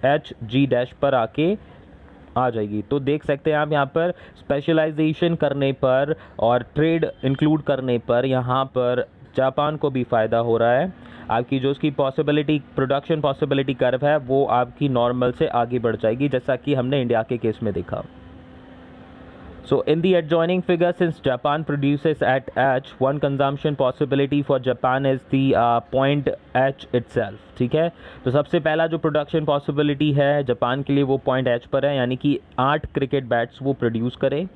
एच जी डैश पर आके आ जाएगी। तो देख सकते हैं आप यहाँ पर स्पेशलाइजेशन करने पर और ट्रेड इंक्लूड करने पर यहाँ पर जापान को भी फ़ायदा हो रहा है। आपकी जो उसकी पॉसिबिलिटी प्रोडक्शन पॉसिबिलिटी कर्व है वो आपकी नॉर्मल से आगे बढ़ जाएगी, जैसा कि हमने इंडिया के केस में देखा। So in the adjoining figure, since Japan produces at H, one consumption possibility for Japan is the point H itself। ठीक है, तो सबसे पहला जो प्रोडक्शन पॉसिबिलिटी है जापान के लिए वो पॉइंट H पर है, यानी कि 8 क्रिकेट बैट्स वो प्रोड्यूस करें।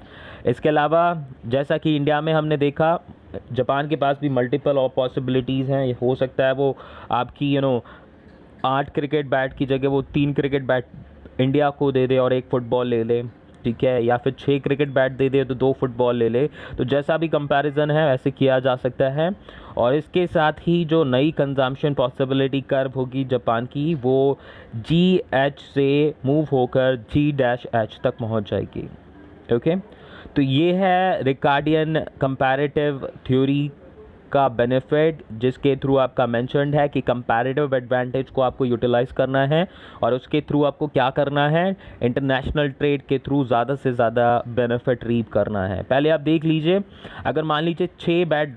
इसके अलावा जैसा कि इंडिया में हमने देखा, जापान के पास भी मल्टीपल और पॉसिबिलिटीज़ हैं। हो सकता है वो आपकी 8 क्रिकेट बैट की जगह वो 3 क्रिकेट बैट इंडिया को दे दे और 1 फुटबॉल ले ले, ठीक है, या फिर 6 क्रिकेट बैट दे दे तो 2 फुटबॉल ले ले। तो जैसा भी कंपैरिजन है वैसे किया जा सकता है। और इसके साथ ही जो नई कंजम्पशन पॉसिबिलिटी कर्व होगी जापान की, वो जी एच से मूव होकर जी डैश एच तक पहुंच जाएगी। ओके, तो ये है रिकार्डियन कंपैरेटिव थ्योरी का बेनिफिट, जिसके थ्रू आपका मेंशन्ड है कि कंपैरेटिव एडवांटेज को आपको यूटिलाइज करना है, और उसके थ्रू आपको क्या करना है, इंटरनेशनल ट्रेड के थ्रू ज़्यादा से ज़्यादा बेनिफिट रीप करना है। पहले आप देख लीजिए, अगर मान लीजिए 6 बैट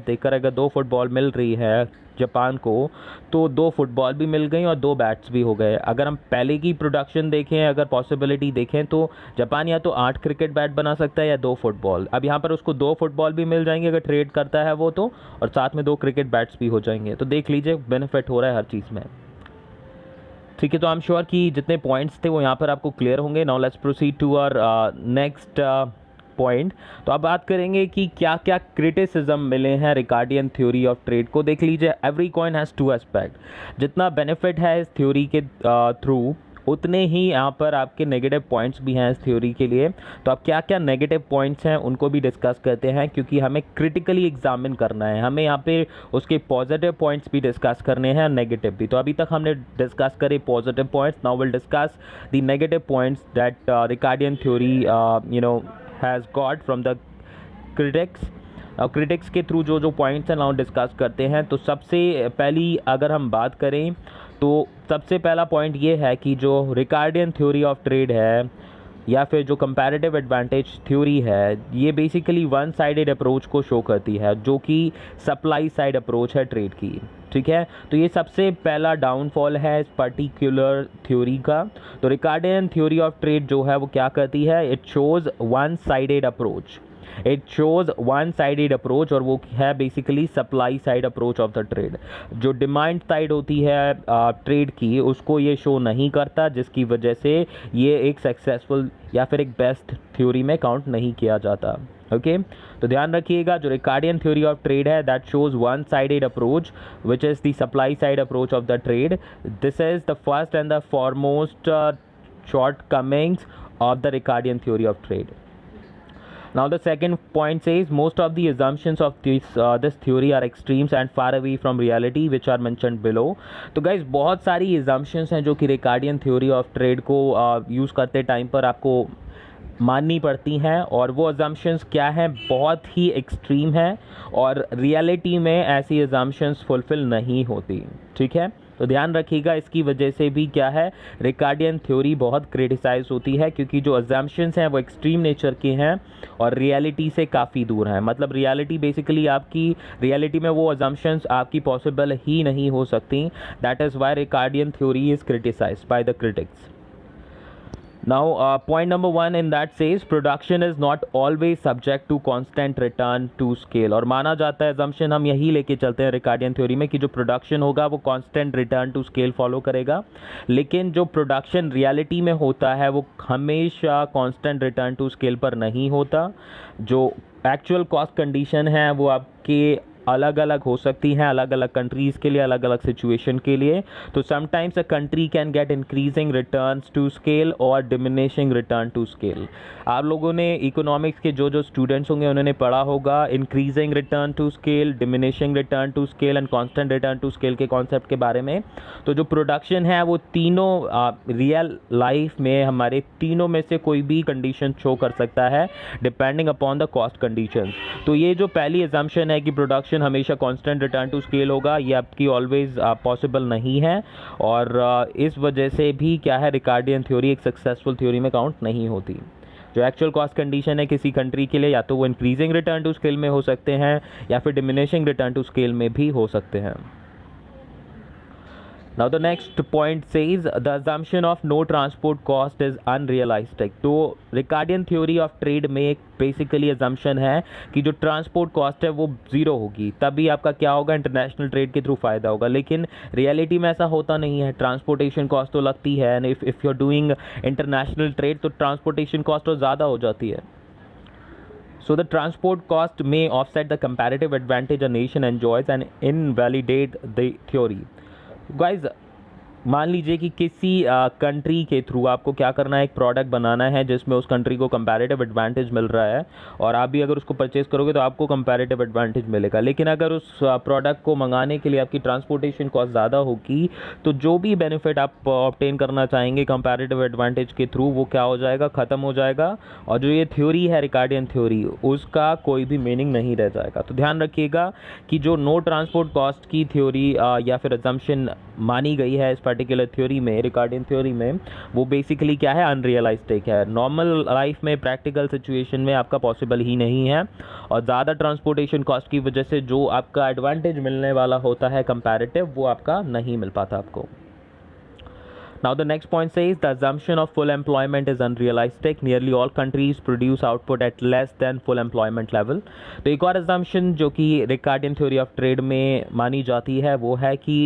देकर अगर 2 फुटबॉल मिल रही है जापान को, तो 2 फुटबॉल भी मिल गई और 2 बैट्स भी हो गए। अगर हम पहले की प्रोडक्शन देखें, अगर पॉसिबिलिटी देखें, तो जापान या तो 8 क्रिकेट बैट बना सकता है या 2 फुटबॉल। अब यहाँ पर उसको 2 फुटबॉल भी मिल जाएंगे अगर ट्रेड करता है वो, तो और साथ में 2 क्रिकेट बैट्स भी हो जाएंगे। तो देख लीजिए बेनिफिट हो रहा है हर चीज़ में। ठीक है, तो आई एम श्योर कि जितने पॉइंट्स थे वो यहाँ पर आपको क्लियर होंगे। Now let's proceed to our next point. तो अब बात करेंगे कि क्या क्या क्रिटिसिज्म मिले हैं रिकार्डियन थ्योरी ऑफ ट्रेड को। देख लीजिए, एवरी कॉइन हैज़ 2 एस्पेक्ट। जितना बेनिफिट है इस थ्योरी के थ्रू, उतने ही यहाँ पर आपके नेगेटिव पॉइंट्स भी हैं इस थ्योरी के लिए। तो अब क्या क्या नेगेटिव पॉइंट्स हैं उनको भी डिस्कस करते हैं, क्योंकि हमें क्रिटिकली एग्जामिन करना है। हमें यहाँ पे उसके पॉजिटिव पॉइंट्स भी डिस्कस करने हैं और नेगेटिव भी। तो अभी तक हमने डिस्कस करे positive points, now will discuss the negative points that Ricardian theory has got from the critics. Critics के थ्रू जो पॉइंट्स हैं नाउ डिस्कस करते हैं। तो सबसे पहली अगर हम बात करें तो सबसे पहला पॉइंट ये है कि जो रिकार्डियन थ्योरी ऑफ ट्रेड है या फिर जो कंपैरेटिव एडवांटेज थ्योरी है, ये बेसिकली वन साइडेड अप्रोच को शो करती है, जो कि सप्लाई साइड अप्रोच है ट्रेड की। ठीक है, तो ये सबसे पहला डाउनफॉल है इस पर्टिकुलर थ्योरी का। तो रिकार्डियन थ्योरी ऑफ ट्रेड जो है वो क्या करती है, it shows one sided approach. It shows one sided approach, और वो है basically supply side approach of the trade. जो डिमांड साइड होती है ट्रेड की, उसको ये शो नहीं करता, जिसकी वजह से ये एक सक्सेसफुल या फिर एक बेस्ट थ्योरी में काउंट नहीं किया जाता। ओके तो ध्यान रखिएगा, जो रिकार्डियन थ्योरी ऑफ ट्रेड है that shows one sided approach which is the supply side approach of the trade. This is the first and the foremost shortcomings of the Ricardian theory of trade. Now the second point says most of the assumptions of this theory are extremes and far away from reality which are mentioned below. तो guys बहुत सारी assumptions हैं जो कि Ricardian theory of trade को use करते time पर आपको माननी पड़ती हैं, और वो assumptions क्या हैं, बहुत ही एक्सट्रीम है और रियलिटी में ऐसी assumptions फुलफिल नहीं होती। ठीक है, तो ध्यान रखिएगा, इसकी वजह से भी क्या है, रिकार्डियन थ्योरी बहुत क्रिटिसाइज होती है, क्योंकि जो अजम्पशंस हैं वो एक्सट्रीम नेचर के हैं और रियलिटी से काफ़ी दूर हैं। मतलब रियलिटी बेसिकली आपकी रियलिटी में वो अजम्पशंस आपकी पॉसिबल ही नहीं हो सकती। That is why Ricardian theory is criticised by the critics. Now, point number 1 in that says production is not always subject to constant return to scale। और माना जाता है, assumption हम यही लेके चलते हैं रिकार्डियन थ्योरी में कि जो प्रोडक्शन होगा वो constant return to scale follow करेगा, लेकिन जो प्रोडक्शन रियलिटी में होता है वो हमेशा constant return to scale पर नहीं होता। जो एक्चुअल कॉस्ट कंडीशन है वो आपके अलग अलग हो सकती हैं, अलग अलग कंट्रीज़ के लिए, अलग अलग सिचुएशन के लिए। तो sometimes a country can get increasing returns to scale और डिमिनिशिंग रिटर्न टू स्केल। आप लोगों ने इकोनॉमिक्स के जो स्टूडेंट्स होंगे उन्होंने पढ़ा होगा increasing return to scale, diminishing return to scale and constant return to scale के कॉन्सेप्ट के बारे में। तो जो प्रोडक्शन है वो तीनों रियल लाइफ में हमारे तीनों में से कोई भी कंडीशन शो कर सकता है depending upon the cost condition. तो ये जो पहली अजम्पशन है कि प्रोडक्शन हमेशा कांस्टेंट रिटर्न टू स्केल होगा, ये आपकी ऑलवेज पॉसिबल नहीं है, और इस वजह से भी क्या है, रिकार्डियन थ्योरी एक सक्सेसफुल थ्योरी में काउंट नहीं होती। जो एक्चुअल कॉस्ट कंडीशन है किसी कंट्री के लिए, या तो वो इंक्रीजिंग रिटर्न टू स्केल में हो सकते हैं या फिर डिमिनिशिंग रिटर्न टू स्केल में भी हो सकते हैं। Now the next point says the assumption of no transport cost is unrealistic। तो रिकार्डियन थ्योरी ऑफ ट्रेड में एक बेसिकली assumption है कि जो ट्रांसपोर्ट कॉस्ट है वो ज़ीरो होगी, तभी आपका क्या होगा, इंटरनेशनल ट्रेड के थ्रू फ़ायदा होगा। लेकिन रियलिटी में ऐसा होता नहीं है, ट्रांसपोर्टेशन कॉस्ट तो लगती है, and if you are doing international trade तो ट्रांसपोर्टेशन कॉस्ट तो ज़्यादा हो जाती है। So the transport cost may offset the comparative advantage a nation enjoys and invalidate the theory। Guys मान लीजिए कि किसी कंट्री के थ्रू आपको क्या करना है, एक प्रोडक्ट बनाना है जिसमें उस कंट्री को कंपैरेटिव एडवांटेज मिल रहा है, और आप भी अगर उसको परचेज़ करोगे तो आपको कंपैरेटिव एडवांटेज मिलेगा। लेकिन अगर उस प्रोडक्ट को मंगाने के लिए आपकी ट्रांसपोर्टेशन कॉस्ट ज़्यादा होगी तो जो भी बेनिफिट आप ऑब्टेन करना चाहेंगे कंपैरेटिव एडवांटेज के थ्रू वो क्या हो जाएगा, ख़त्म हो जाएगा, और जो ये थ्योरी है रिकार्डियन थ्योरी उसका कोई भी मीनिंग नहीं रह जाएगा। तो ध्यान रखिएगा कि जो नो ट्रांसपोर्ट कॉस्ट की थ्योरी या फिर अजम्पशन मानी गई है इस पर्टिकुलर थ्योरी में, रिकार्डियन थ्योरी में, वो बेसिकली क्या है, अनरियलिस्टिक है। नॉर्मल लाइफ में, प्रैक्टिकल सिचुएशन में आपका पॉसिबल ही नहीं है, और ज़्यादा ट्रांसपोर्टेशन कॉस्ट की वजह से जो आपका एडवांटेज मिलने वाला होता है कंपैरेटिव, वो आपका नहीं मिल पाता आपको। Now the next point says the assumption of full employment is unrealistic। Nearly all countries produce output at less than full employment level। तो एक और assumption जो कि रिकार्डियन थ्योरी ऑफ ट्रेड में मानी जाती है वो है कि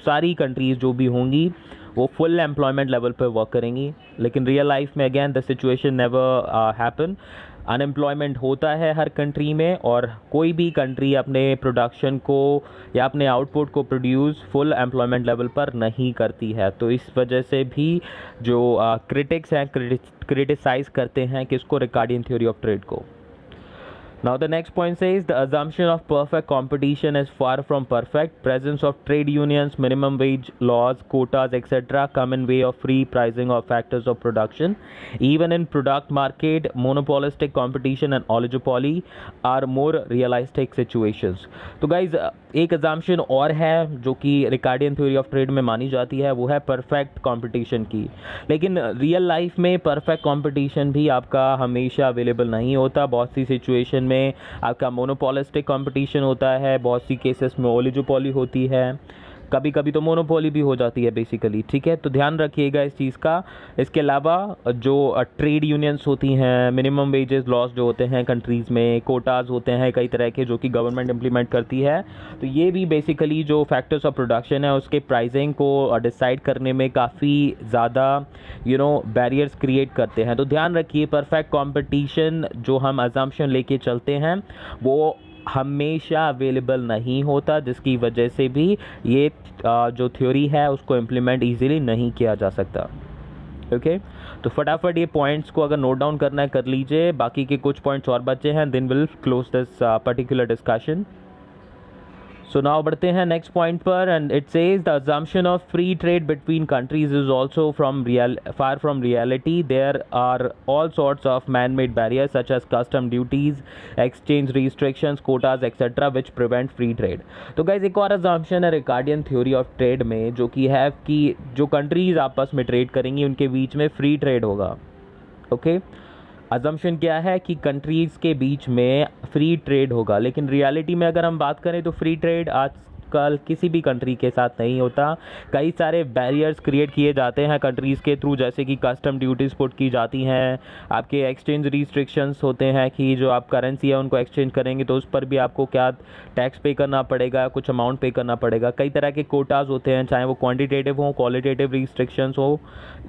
सारी कंट्रीज़ जो भी होंगी वो फुल एम्प्लॉयमेंट लेवल पर वर्क करेंगी, लेकिन रियल लाइफ में again the situation never happen. Unemployment होता है हर कंट्री में, और कोई भी कंट्री अपने प्रोडक्शन को या अपने आउटपुट को प्रोड्यूस फुल एम्प्लॉयमेंट लेवल पर नहीं करती है। तो इस वजह से भी जो क्रिटिक्स हैं क्रिटिसाइज़ करते हैं किसको, रिकार्डियन थ्योरी ऑफ ट्रेड को। Now the next point says the assumption of perfect competition is far from perfect। Presence of trade unions, minimum wage laws, quotas, etc. come in way of free pricing of factors of production। Even in product market, monopolistic competition and oligopoly are more realistic situations। तो guys एक assumption और है जो कि Ricardian theory of trade में मानी जाती है, वो है परफेक्ट कंपटीशन की। लेकिन रियल लाइफ में परफेक्ट कंपटीशन भी आपका हमेशा अवेलेबल नहीं होता। बहुत सी सिचुएशन में आपका मोनोपोलिस्टिक कंपटीशन होता है, बहुत सी केसेस में ओलिगोपोली होती है। कभी कभी तो मोनोपोली भी हो जाती है बेसिकली, ठीक है। तो ध्यान रखिएगा इस चीज़ का। इसके अलावा जो ट्रेड यूनियंस होती हैं, मिनिमम वेजेस लॉस जो होते हैं कंट्रीज़ में, कोटाज होते हैं कई तरह के जो कि गवर्नमेंट इम्प्लीमेंट करती है, तो ये भी बेसिकली जो फैक्टर्स ऑफ प्रोडक्शन है उसके प्राइसिंग को डिसाइड करने में काफ़ी ज़्यादा बैरियर्स क्रिएट करते हैं। तो ध्यान रखिए, परफेक्ट कंपटीशन जो हम अजम्पशन लेके चलते हैं वो हमेशा अवेलेबल नहीं होता, जिसकी वजह से भी ये जो थ्योरी है उसको इम्प्लीमेंट इजीली नहीं किया जा सकता। ओके तो फटाफट ये पॉइंट्स को अगर नोट डाउन करना है कर लीजिए, बाकी के कुछ पॉइंट्स और बचे हैं, then will close this particular discussion. So now बढ़ते हैं नेक्स्ट पॉइंट पर, and it says the assumption of free trade between countries is also far from reality. There are all sorts of man made barriers such as custom duties, exchange restrictions, quotas etcetera which prevent free trade. तो guys एक और assumption है Ricardian theory of trade में, जो कि है कि जो कंट्रीज आपस में ट्रेड करेंगी उनके बीच में फ्री ट्रेड होगा। ओके अजम्पशन क्या है कि कंट्रीज़ के बीच में फ्री ट्रेड होगा, लेकिन रियलिटी में अगर हम बात करें तो फ्री ट्रेड आजकल किसी भी कंट्री के साथ नहीं होता। कई सारे बैरियर्स क्रिएट किए जाते हैं कंट्रीज़ के थ्रू, जैसे कि कस्टम ड्यूटीज़ पुट की जाती हैं, आपके एक्सचेंज रिस्ट्रिक्शंस होते हैं कि जो आप करेंसी है उनको एक्सचेंज करेंगे तो उस पर भी आपको क्या टैक्स पे करना पड़ेगा, कुछ अमाउंट पे करना पड़ेगा। कई तरह के कोटाज होते हैं, चाहे वो क्वान्टिटेटिव हो, क्वालिटेटिव रिस्ट्रिक्शंस हो,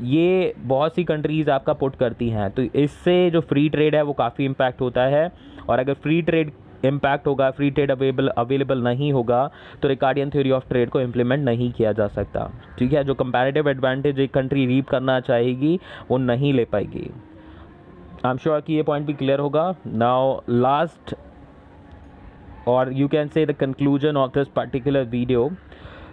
ये बहुत सी कंट्रीज़ आपका पुट करती हैं। तो इससे जो फ्री ट्रेड है वो काफ़ी इम्पैक्ट होता है, और अगर फ्री ट्रेड इम्पैक्ट होगा, फ्री ट्रेड अवेलेबल नहीं होगा, तो रिकार्डियन थ्योरी ऑफ ट्रेड को इम्प्लीमेंट नहीं किया जा सकता, ठीक है। जो कंपैरेटिव एडवांटेज एक कंट्री रीप करना चाहेगी वो नहीं ले पाएगी। आई एम श्योर कि ये पॉइंट भी क्लियर होगा। नाउ लास्ट, और you can say the conclusion of this particular video.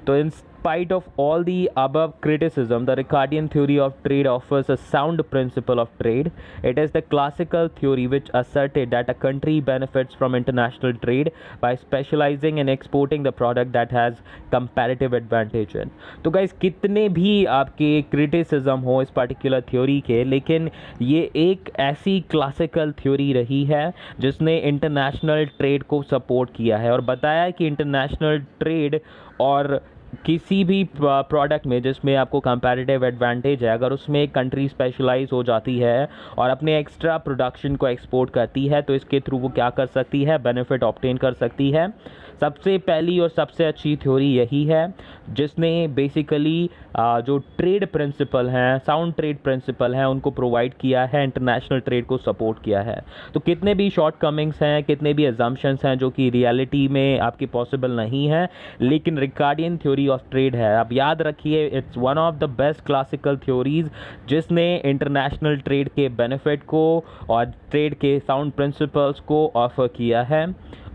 So in spite of all the above criticism, the Ricardian theory of trade offers a sound principle of trade. It is the classical theory which asserted that a country benefits from international trade by specializing in exporting the product that has comparative advantage in. तो guys कितने भी आपके criticism हो इस particular theory के, लेकिन ये एक ऐसी classical theory रही है जिसने international trade को support किया है और बताया कि international trade और किसी भी प्रोडक्ट में जिसमें आपको कंपैरेटिव एडवांटेज है, अगर उसमें एक कंट्री स्पेशलाइज हो जाती है और अपने एक्स्ट्रा प्रोडक्शन को एक्सपोर्ट करती है, तो इसके थ्रू वो क्या कर सकती है, बेनिफिट ऑब्टेन कर सकती है। सबसे पहली और सबसे अच्छी थ्योरी यही है जिसने बेसिकली जो ट्रेड प्रिंसिपल हैं, साउंड ट्रेड प्रिंसिपल हैं, उनको प्रोवाइड किया है, इंटरनेशनल ट्रेड को सपोर्ट किया है। तो कितने भी शॉर्ट कमिंग्स हैं, कितने भी अजम्पशंस हैं जो कि रियलिटी में आपकी पॉसिबल नहीं है, लेकिन रिकार्डियन थ्योरी ऑफ ट्रेड है। आप याद रखिए, it's one of the best classical theories जिसने इंटरनेशनल ट्रेड के बेनिफिट को और ट्रेड के साउंड प्रिंसिपल्स को ऑफर किया है,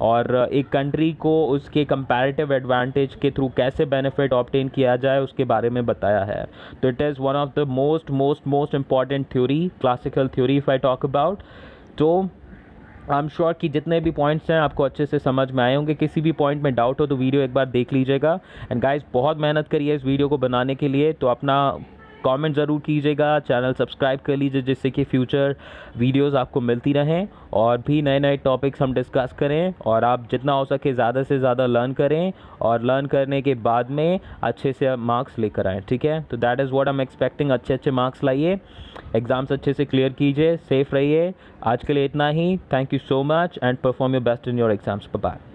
और एक कंट्री को उसके कंपैरेटिव एडवांटेज के थ्रू कैसे बेनिफिट ऑब्टेन किया जाए उसके बारे में बताया है। तो it is one of the most important theory, classical theory if I talk about. तो आई एम श्योर कि जितने भी पॉइंट्स हैं आपको अच्छे से समझ में आए होंगे। किसी भी पॉइंट में डाउट हो तो वीडियो एक बार देख लीजिएगा। एंड गाइस बहुत मेहनत करिए इस वीडियो को बनाने के लिए, तो अपना कमेंट ज़रूर कीजिएगा, चैनल सब्सक्राइब कर लीजिए जिससे कि फ्यूचर वीडियोस आपको मिलती रहें और भी नए नए टॉपिक्स हम डिस्कस करें, और आप जितना हो सके ज़्यादा से ज़्यादा लर्न करें और लर्न करने के बाद में अच्छे से मार्क्स लेकर आएँ, ठीक है। तो that is what I am expecting. अच्छे मार्क्स लाइए, एग्ज़ाम्स अच्छे से क्लियर कीजिए, सेफ रहिए। आज के लिए इतना ही। Thank you so much and perform your best in your exams. Bye bye.